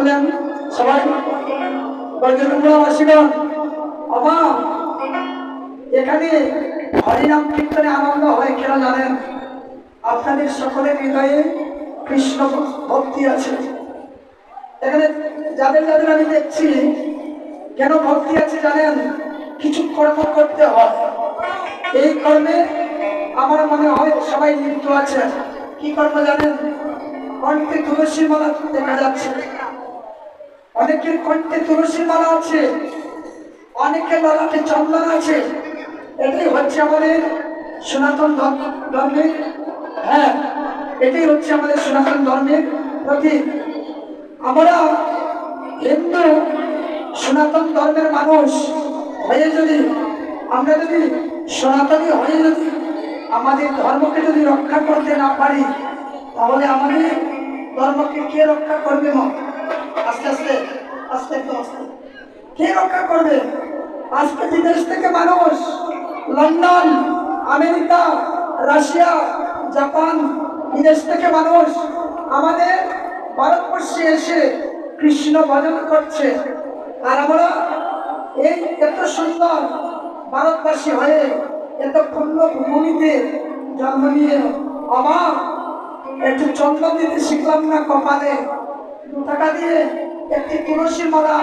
তুলেন সবাই বজরঙ্গবাসীগণ। আমার এখানে হরিনাম কীর্তনে আনন্দ হয় কেন জানেন? আপনাদের সকলের হৃদয়ে কৃষ্ণ ভক্তি আছে। এখানে যাদের যাদের আমি দেখছি কেন ভক্তি আছে জানেন? কিছু কর্ম করতে হয়, এই কর্মে আমার মনে হয় সবাই লিপ্ত আছে। কি কর্ম জানেন? কণ্ঠে তুলসীর মালা দেখা যাচ্ছে, অনেকের কণ্ঠে তুলসীর মালা আছে, অনেকের গলাতে চন্দন আছে। এটাই হচ্ছে আমাদের সনাতন ধর্মের, হ্যাঁ এটাই হচ্ছে আমাদের সনাতন ধর্মের প্রতীক। আমরা হিন্দু সনাতন ধর্মের মানুষ হয়ে যদি আমরা যদি সনাতনী হয়ে যদি আমাদের ধর্মকে যদি রক্ষা করতে না পারি, তাহলে আমাদের ধর্মকে কে রক্ষা করবে? আস্তে আস্তে আস্তে একদম আস্তে কে রক্ষা করবে? আজকে বিদেশ থেকে মানুষ লন্ডন, আমেরিকা, রাশিয়া, জাপান, বিদেশ থেকে মানুষ আমাদের ভারতবর্ষে এসে কৃষ্ণ ভজন করছে। আর আমরা এই এত সুন্দর ভারতবাসী হয়ে এত পূর্ণ ভূমিতে জন্ম নিয়ে আমার একটু চন্দন দিতে শিখলাম না কপালে? 2 টাকা দিয়ে একটি তুলসী মালা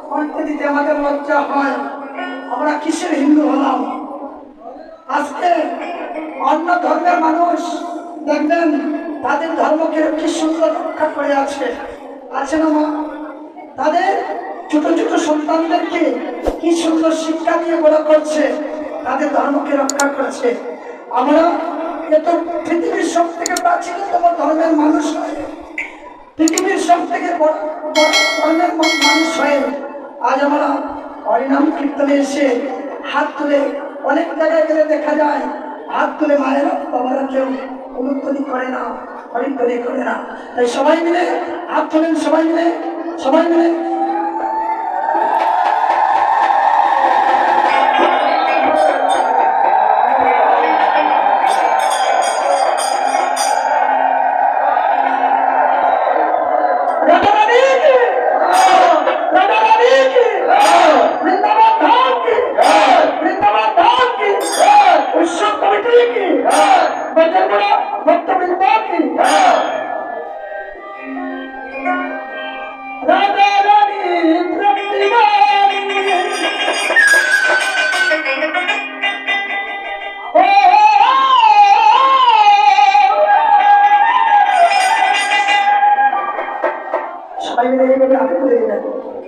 কণ্ঠে দিতে আমাদের লজ্জা হয়। আমরা কিসের হিন্দু হলাম? আজকে অন্য ধর্মের মানুষ দেখবেন তাদের ধর্মকে কি সুন্দর রক্ষা করে আছে না মা? তাদের ছোট ছোট সন্তানদেরকে কি সুন্দর শিক্ষা দিয়ে বড় করছে, তাদের ধর্মকে রক্ষা করছে। আমরা এত পৃথিবীর সব থেকে প্রাচীনতম ধর্মের মানুষ হয়ে, পৃথিবীর সব থেকে বড় ধর্মের মানুষ হয়ে আজ আমরা হরিনাম কীর্তনে এসে হাত তুলে, অনেক জায়গায় গেলে দেখা যায় হাত তুলে মায়েরা বাবারা কেউ অনুধ্বনি করে না, হরিধ্বনি করে না। তাই সবাই মিলে হাত তোলেন, সবাই মিলে সবাই মিলে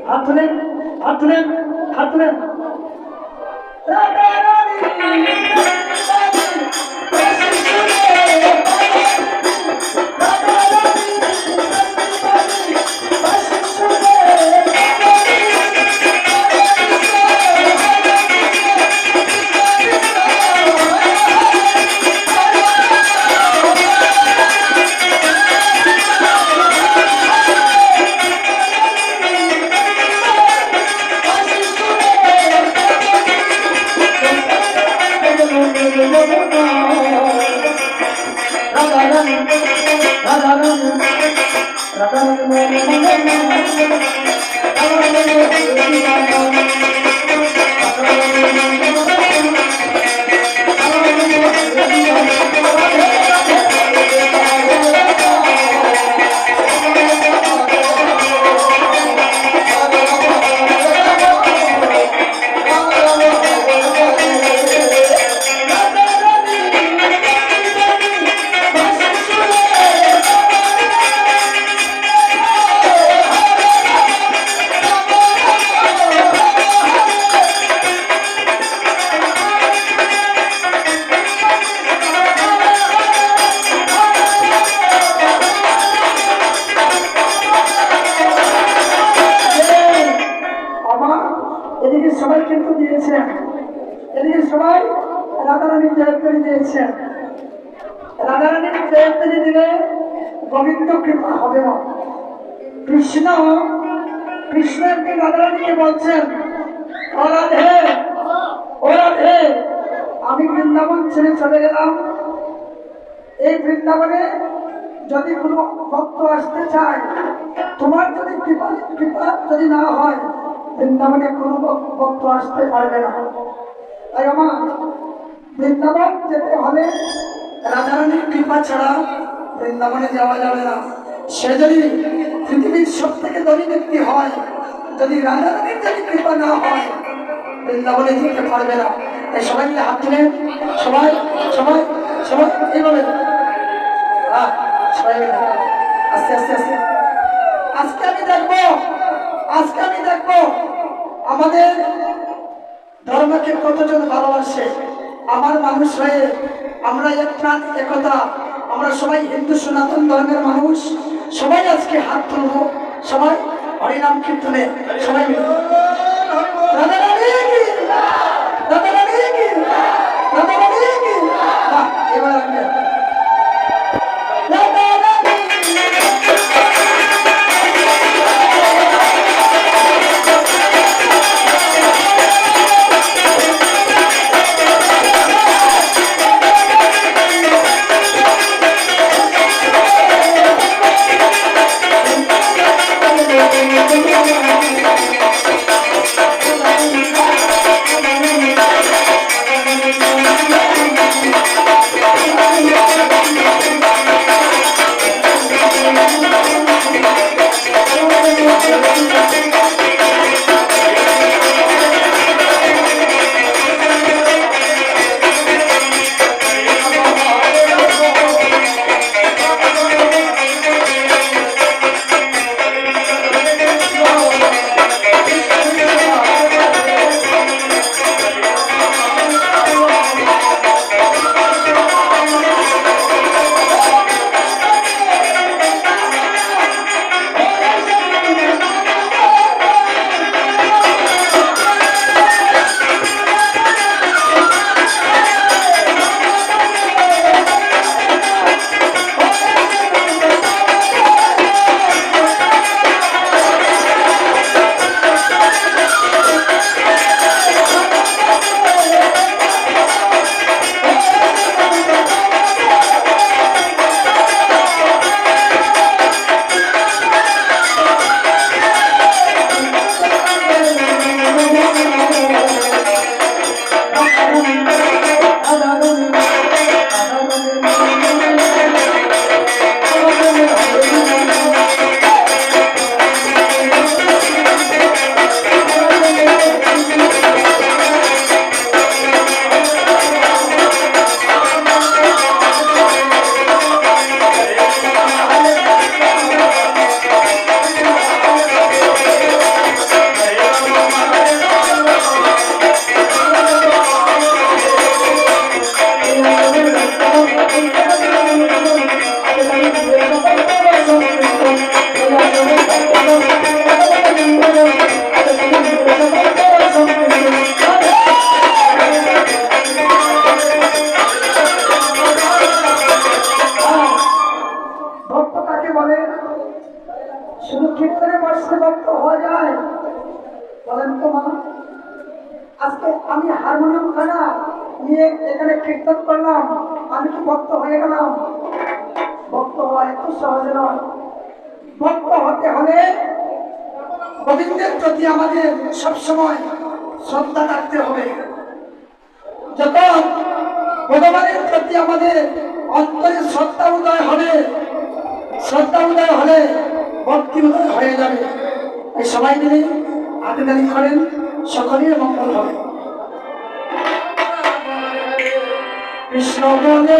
হাত তুলেন, হাত তুলেন, হাত তুলেন। এদিকে সবাই কিন্তু দিয়েছেন, এদিকে সবাই রাধারানীর জয়ন্তী দিয়েছেন। রাধারানীর জয়ন্তী দিলে গোবিন্দ কৃপা হবে না। কৃষ্ণ একটি রাধারানীকে বলছেন, ও রাধে, ও রাধে, আমি বৃন্দাবন ছেড়ে চলে গেলাম। এই বৃন্দাবনে যদি কোনো ভক্ত আসতে চায়, তোমার যদি কৃপা কৃপা যদি না হয় বৃন্দাবনে কোনো ভক্ত আসতে পারবে না। তাই আমার বৃন্দাবন যেতে হলে রাধারানীর কৃপা ছাড়া বৃন্দাবনে যাওয়া যাবে না। সে যদি পৃথিবীর সব থেকে ধনী ব্যক্তি হয়, যদি রাধারানীর যদি কৃপা না হয় বৃন্দাবনে যেতে পারবে না। তাই সবাই মিলে হাত তুলেন, সবাই সবাই সবাই এইভাবে সবাই মিলে আস্তে আস্তে আস্তে। আজকে আমি দেখবো আমাদের ধর্মকে কতজন ভালোবাসে। আমার মানুষ হয়ে আমরা এক প্রাণ একতা, আমরা সবাই হিন্দু সনাতন ধর্মের মানুষ, সবাই আজকে হাত তুলবো, সবাই হরিনাম কীর্তনে সবাই মিলে এবার শুধু কীর্তনে বসে ভক্ত হওয়া যায় বলেন তো মা? আজকে আমি হারমোনিয়াম খানা নিয়ে এখানে কীর্তন করলাম, আমি কি ভক্ত হয়ে গেলাম? ভক্ত হওয়া এত সহজে নয়। ভক্ত হতে হলে গোবিন্দের প্রতি আমাদের সবসময় শ্রদ্ধা রাখতে হবে। যখন ভগবানের প্রতি আমাদের অন্তরে শ্রদ্ধা উদয় হবে, শ্রদ্ধা উদয় হলে ভক্তি উদয় হয়ে যাবে। এই সবাই মিলে হাতেতালি করেন, সকলের মঙ্গল হবে। কৃষ্ণ বলে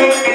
দেখতে